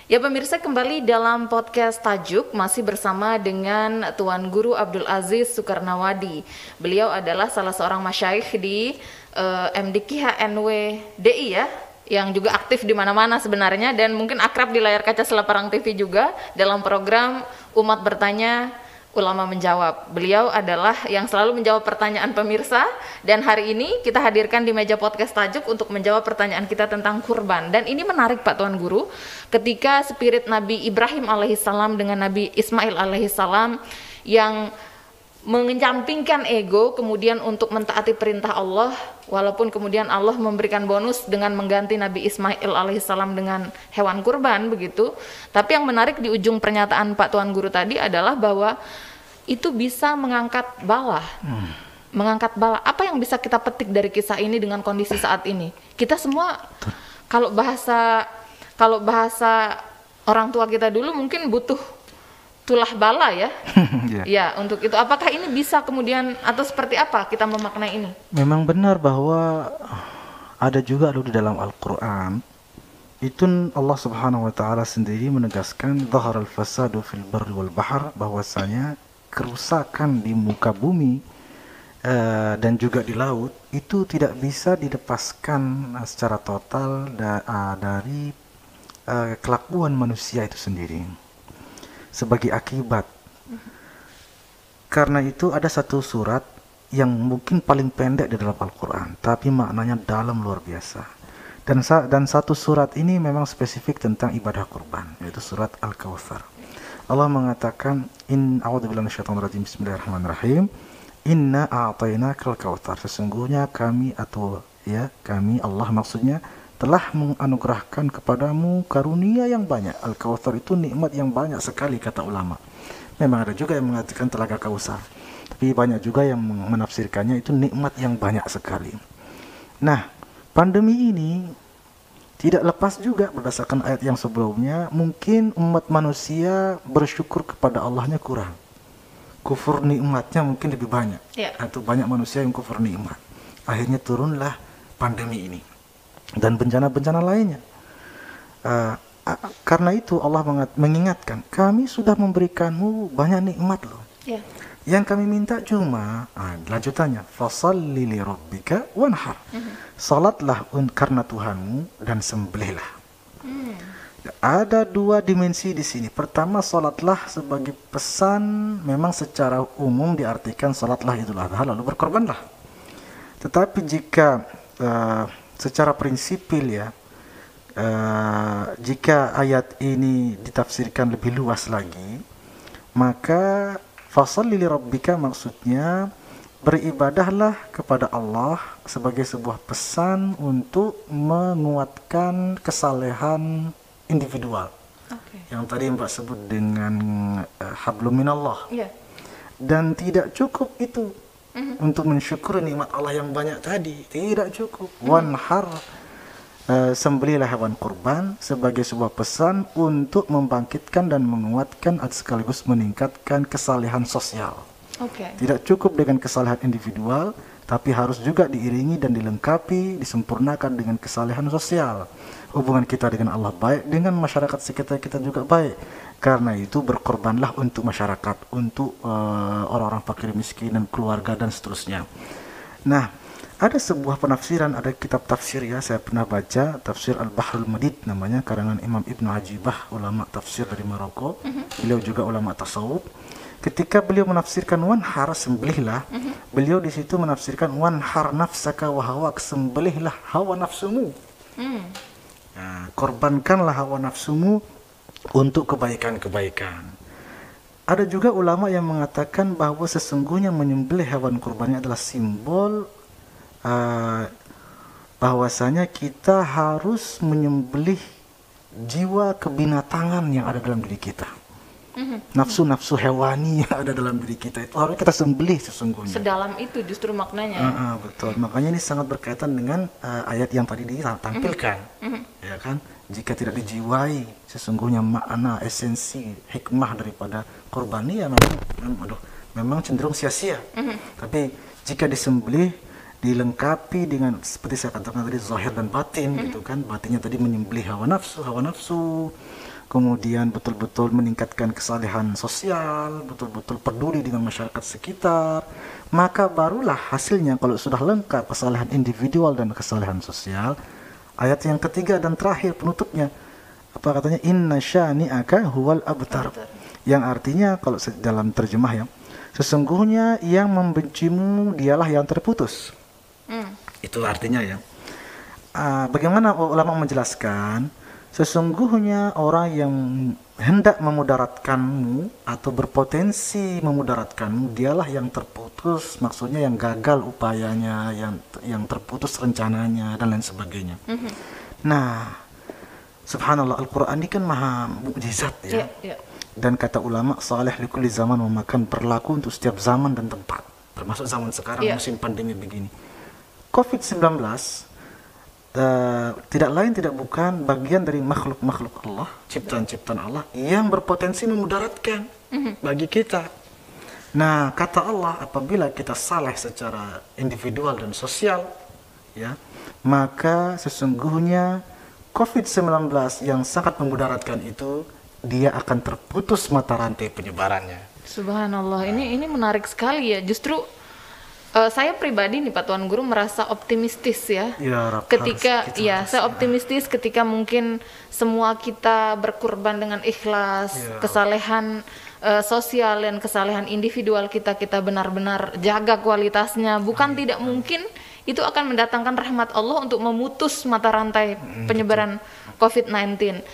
Ya pemirsa, kembali dalam podcast Tajuk masih bersama dengan Tuan Guru Abdul Aziz Soekarnawadi. Beliau adalah salah seorang masyaikh di MDQ-HNW DI ya, yang juga aktif di mana-mana sebenarnya dan mungkin akrab di layar kaca Selaparang TV juga dalam program Umat Bertanya Ulama Menjawab. Beliau adalah yang selalu menjawab pertanyaan pemirsa dan hari ini kita hadirkan di meja podcast Tajuk untuk menjawab pertanyaan kita tentang kurban. Dan ini menarik Pak Tuan Guru, ketika spirit Nabi Ibrahim alaihissalam dengan Nabi Ismail alaihissalam yang mengecampingkan ego kemudian untuk mentaati perintah Allah, walaupun kemudian Allah memberikan bonus dengan mengganti Nabi Ismail alaihissalam dengan hewan kurban begitu. Tapi yang menarik di ujung pernyataan Pak Tuan Guru tadi adalah bahwa itu bisa mengangkat bala. Mengangkat bala. Apa yang bisa kita petik dari kisah ini dengan kondisi saat ini? Kita semua kalau bahasa orang tua kita dulu mungkin butuh tulah bala ya. Ya, untuk itu apakah ini bisa kemudian atau seperti apa kita memaknai ini? Memang benar bahwa ada juga di dalam Al-Quran itu Allah Subhanahu wa taala sendiri menegaskan dhaharal fasadu fil barri wal bahr, bahwasanya kerusakan di muka bumi dan juga di laut itu tidak bisa dilepaskan secara total dari kelakuan manusia itu sendiri sebagai akibat. Karena itu ada satu surat yang mungkin paling pendek di dalam Al-Quran, tapi maknanya dalam luar biasa. Dan satu surat ini memang spesifik tentang ibadah kurban, yaitu surat Al-Kautsar. Allah mengatakan, a'udzubillahi minasyaitonir rajim, bismillahirrahmanirrahim. Inna a'tainakal kautsar. Sesungguhnya kami Allah maksudnya telah menganugerahkan kepadamu karunia yang banyak. Al-Kautsar itu nikmat yang banyak sekali kata ulama. Memang ada juga yang mengatakan telaga Kautsar, tapi banyak juga yang menafsirkannya itu nikmat yang banyak sekali. Nah, pandemi ini tidak lepas juga berdasarkan ayat yang sebelumnya, mungkin umat manusia bersyukur kepada Allahnya kurang. Kufur nikmatnya mungkin lebih banyak. Atau banyak manusia yang kufur nikmat. Akhirnya turunlah pandemi ini dan bencana-bencana lainnya. Karena itu Allah mengingatkan, kami sudah memberikanmu banyak nikmat loh. Yang kami minta cuma lanjutannya, fasalli li rabbika wanhar. Salatlah karena Tuhanmu dan sembelihlah. Ada dua dimensi di sini. Pertama, salatlah sebagai pesan, memang secara umum diartikan salatlah Idul Adha lalu berkorbanlah. Tetapi jika secara prinsipil ya, jika ayat ini ditafsirkan lebih luas lagi, maka fashalli li rabbika maksudnya beribadahlah kepada Allah sebagai sebuah pesan untuk menguatkan kesalehan individual. Yang tadi Mbak sebut dengan hablum minallah. Dan tidak cukup itu untuk mensyukuri nikmat Allah yang banyak tadi, tidak cukup. Wanhar, sembelihlah hewan kurban sebagai sebuah pesan untuk membangkitkan dan menguatkan sekaligus meningkatkan kesalehan sosial. Tidak cukup dengan kesalehan individual, tapi harus juga diiringi dan dilengkapi, disempurnakan dengan kesalehan sosial. Hubungan kita dengan Allah baik, dengan masyarakat sekitar kita juga baik. Karena itu berkorbanlah untuk masyarakat, untuk orang-orang fakir miskin dan keluarga dan seterusnya. Nah, ada sebuah penafsiran, ada kitab tafsir ya, saya pernah baca tafsir Al-Bahrul Madid namanya, karangan Imam Ibnu Ajibah, ulama tafsir dari Maroko. Beliau juga ulama tasawuf. Ketika beliau menafsirkan wanhar, sembelihlah, beliau di situ menafsirkan wanhar nafsaka wa hawak, sembelihlah hawa nafsumu. Nah, korbankanlah hawa nafsumu untuk kebaikan-kebaikan. Ada juga ulama yang mengatakan bahwa sesungguhnya menyembelih hewan kurbannya adalah simbol bahwasanya kita harus menyembelih jiwa kebinatangan yang ada dalam diri kita. Nafsu-nafsu hewani yang ada dalam diri kita itu harus kita sembelih sesungguhnya. Sedalam itu justru maknanya. Betul. Makanya ini sangat berkaitan dengan ayat yang tadi ditampilkan. Ya kan? Jika tidak dijiwai sesungguhnya makna, esensi, hikmah daripada kurban ini ya memang cenderung sia-sia. Tapi jika disembelih, dilengkapi dengan seperti saya katakan tadi zahir dan batin gitu kan. Batinnya tadi menyembelih hawa nafsu, kemudian betul-betul meningkatkan kesalehan sosial, betul-betul peduli dengan masyarakat sekitar, maka barulah hasilnya kalau sudah lengkap kesalehan individual dan kesalehan sosial. Ayat yang ketiga dan terakhir penutupnya, apa katanya, inna syani'aka huwal abtar, yang artinya kalau dalam terjemah ya, sesungguhnya yang membencimu dialah yang terputus. Itu artinya ya. Bagaimana ulama menjelaskan, sesungguhnya orang yang hendak memudaratkanmu atau berpotensi memudaratkanmu dialah yang terputus, maksudnya yang gagal upayanya, yang terputus rencananya dan lain sebagainya. Nah, subhanallah, Al-Quran ini kan maha mukjizat ya. Dan kata ulama, salih likulli zaman wa makan, berlaku untuk setiap zaman dan tempat, termasuk zaman sekarang musim pandemi begini. COVID-19 tidak lain tidak bukan bagian dari makhluk-makhluk Allah, ciptaan-ciptaan Allah yang berpotensi memudaratkan bagi kita. Nah, kata Allah, apabila kita saleh secara individual dan sosial, ya, maka sesungguhnya COVID-19 yang sangat memudaratkan itu, dia akan terputus mata rantai penyebarannya. Subhanallah, ini menarik sekali ya. Justru saya pribadi nih Pak Tuan Guru merasa optimistis ya. Ketika saya optimistis ketika mungkin semua kita berkorban dengan ikhlas, kesalehan sosial dan kesalehan individual kita benar-benar jaga kualitasnya. Bukan tidak mungkin itu akan mendatangkan rahmat Allah untuk memutus mata rantai penyebaran COVID-19.